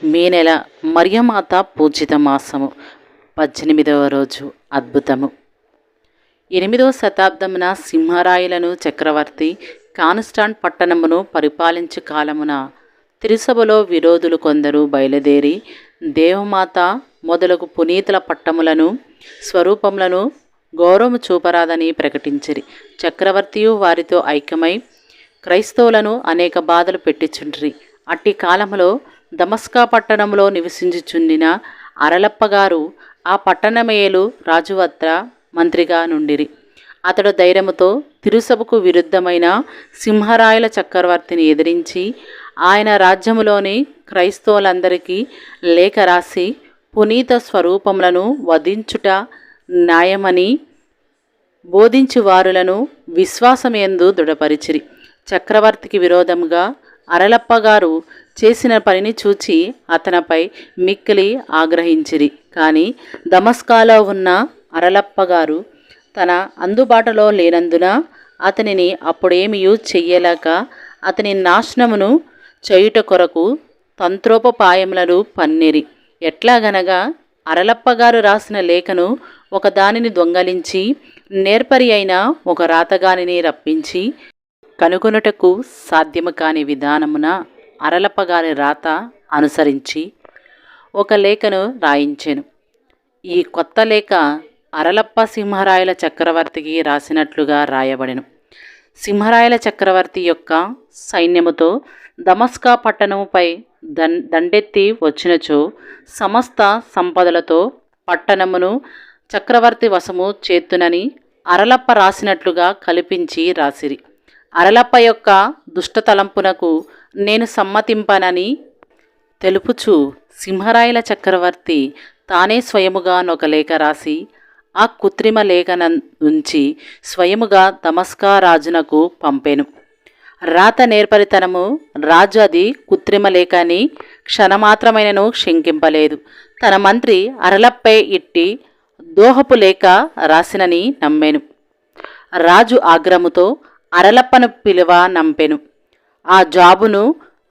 మే నెల మరియమాత పూజిత మాసము 18వ రోజు. అద్భుతము. 8వ శతాబ్దమున సింహరాయులను చక్రవర్తి కాన్స్టాంట్ పట్టణమును పరిపాలించు కాలమున తిరుసభలో విరోధులు కొందరు బయలుదేరి దేవమాత మొదలగు పునీతుల పట్టములను స్వరూపములను గౌరవము చూపరాదని ప్రకటించిరి. చక్రవర్తియు వారితో ఐక్యమై క్రైస్తవులను అనేక బాధలు పెట్టిచుండ్రి. అట్టి కాలములో దమస్కా పట్టణంలో నివసించుచుండిన అరలప్పగారు ఆ పట్టణమేలు రాజు వద్ద మంత్రిగా నుండిరి. అతడు ధైర్యముతో తిరుసభకు విరుద్ధమైన సింహరాయుల చక్రవర్తిని ఎదిరించి ఆయన రాజ్యములోని క్రైస్తవులందరికీ లేఖ రాసి పునీత స్వరూపములను వధించుట న్యాయమని బోధించు వారులను విశ్వాసమేందు దృఢపరిచిరి. చక్రవర్తికి విరోధముగా అరలప్పగారు చేసిన పనిని చూచి అతనిపై మిక్కిలి ఆగ్రహించిరి. కానీ దమస్కాలో ఉన్న అరలప్పగారు తన అందుబాటులో లేనందున అతనిని అప్పుడేమియూ చెయ్యలేక అతని నాశనమును చేయుట కొరకు తంత్రోపపాయములను పన్నిరి. ఎట్లాగనగా అరలప్పగారు రాసిన లేఖను ఒకదానిని దొంగలించి నేర్పరి అయిన ఒక రాతగానిని రప్పించి కనుగొనుటకు సాధ్యము కాని విధానమున అరలప్పగారి రాత అనుసరించి ఒక లేఖను రాయించెను. ఈ కొత్త లేఖ అరలప్ప సింహరాయల చక్రవర్తికి రాసినట్లుగా రాయబడెను. సింహరాయల చక్రవర్తి యొక్క సైన్యముతో దమస్కా పట్టణముపై దండెత్తి వచ్చినచో సమస్త సంపదలతో పట్టణమును చక్రవర్తి వశము చేతునని అరలప్ప రాసినట్లుగా కల్పించి రాసిరి. అరలప్ప యొక్క దుష్టతలంపునకు నేను సమ్మతింపనని తెలుపుచు సింహరాయల చక్రవర్తి తానే స్వయముగా ఒక లేఖ రాసి ఆ కృత్రిమ లేఖన నుంచి స్వయముగా దమస్కా రాజునకు పంపెను. రాత నేర్పరితనము రాజు అది కృత్రిమ లేఖని క్షణమాత్రమైనను శంకింపలేదు. తన మంత్రి అరలప్పై ఇట్టి దోహపు లేఖ రాసినని నమ్మెను. రాజు ఆగ్రహముతో అరలప్పను పిలువ నంపెను. ఆ జాబును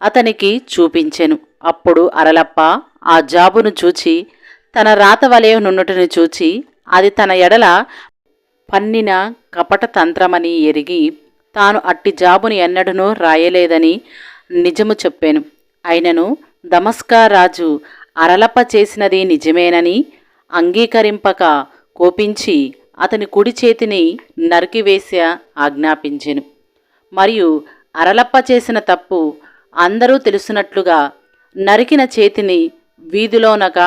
అతనికి చూపించెను. అప్పుడు అరలప్ప ఆ జాబును చూచి తన రాత వలె నున్నటిని చూచి అది తన ఎడల పన్నిన కపట తంత్రమని ఎరిగి తాను అట్టి జాబును ఎన్నడూనూ రాయలేదని నిజము చెప్పాను. అయినను దమస్కా రాజు అరలప్ప చేసినది నిజమేనని అంగీకరింపక కోపించి అతని కుడి చేతిని నరికివేసి ఆజ్ఞాపించెను. మరియు అరలప్ప చేసిన తప్పు అందరూ తెలుసునట్లుగా నరికిన చేతిని వీధిలోనక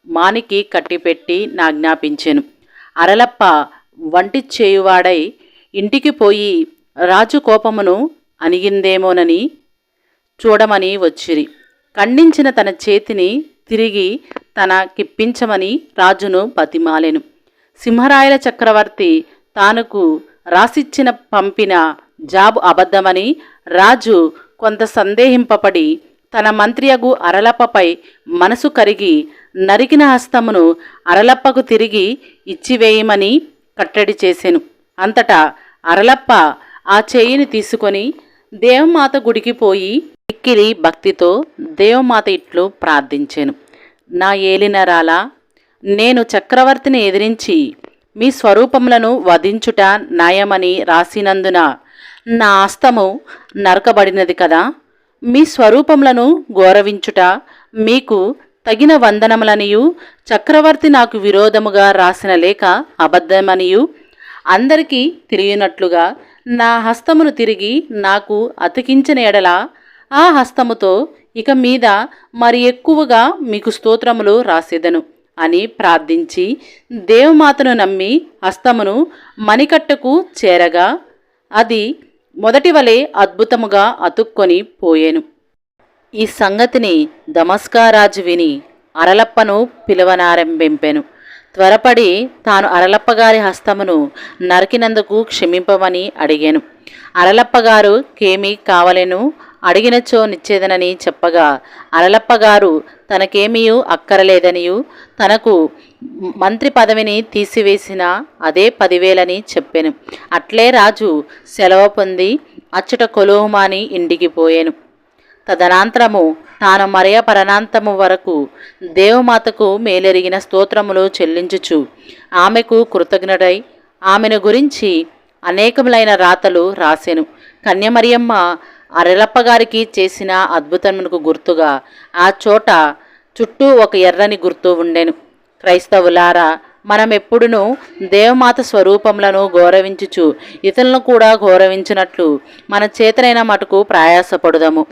మానికి కట్టిపెట్టి నాజ్ఞాపించెను. అరలప్ప వంటి చేయువాడై ఇంటికి పోయి రాజు కోపమును అణిగిందేమోనని చూడమని వచ్చిరి. ఖండించిన తన చేతిని తిరిగి తనకిప్పించమని రాజును బతిమాలెను. సింహరాయల చక్రవర్తి తానుకు రాసిచ్చిన పంపిన జాబు అబద్ధమని రాజు కొంత సందేహింపబడి తన మంత్రియగు అరలప్పపై మనసు కరిగి నరికిన హస్తమును అరలప్పకు తిరిగి ఇచ్చివేయమని కట్టడి చేసెను. అంతటా అరలప్ప ఆ చేయిని తీసుకొని దేవమాత గుడికి పోయి మిక్కిలి భక్తితో దేవమాత ఇట్లు ప్రార్థించెను. నా ఏలినరాలా, నేను చక్రవర్తిని ఎదిరించి మీ స్వరూపములను వధించుట న్యాయమని రాసినందున నా హస్తము నరకబడినది కదా. మీ స్వరూపములను గౌరవించుట మీకు తగిన వందనములనియు చక్రవర్తి నాకు విరోధముగా రాసిన లేఖ అబద్ధమనియు అందరికీ తెలియనట్లుగా నా హస్తమును తిరిగి నాకు అతికించిన ఎడల ఆ హస్తముతో ఇక మీద మరి ఎక్కువగా మీకు స్తోత్రములు రాసేదను అని ప్రార్థించి దేవమాతను నమ్మి హస్తమును మణికట్టుకు చేరగా అది మొదటి వలె అద్భుతముగా అతుక్కొని పోయెను. ఈ సంగతిని దమస్కా రాజు విని అరలప్పను పిలువనారంభింపెను. త్వరపడి తాను అరలప్పగారి హస్తమును నరికినందుకు క్షమింపమని అడిగాను. అరలప్పగారు కేమీ కావలెను అడిగినచో నిచ్చేదనని చెప్పగా అరలప్పగారు తనకేమీ అక్కరలేదనియు తనకు మంత్రి పదవిని తీసివేసిన అదే 10,000 చెప్పెను. అట్లే రాజు సెలవు పొంది అచ్చట కొలువుమాని ఇంటికి పోయెను. తదనంతరము తాను మరియ పరనాంతము వరకు దేవమాతకు మేలెరిగిన స్తోత్రములు చెల్లించుచు ఆమెకు కృతజ్ఞుడై ఆమెను గురించి అనేకములైన రాతలు రాసెను. కన్యమరియమ్మ అరెలప్పగారికి చేసిన అద్భుతమునకు గుర్తుగా ఆ చోట చుట్టూ ఒక ఎర్రని గుర్తు ఉండెను. క్రైస్తవులారా, మనం ఎప్పుడునూ దేవమాత స్వరూపములను గౌరవించుచు ఇతరులను కూడా గౌరవించినట్లు మన చేతనైన మటుకు ప్రయాసపడుదము.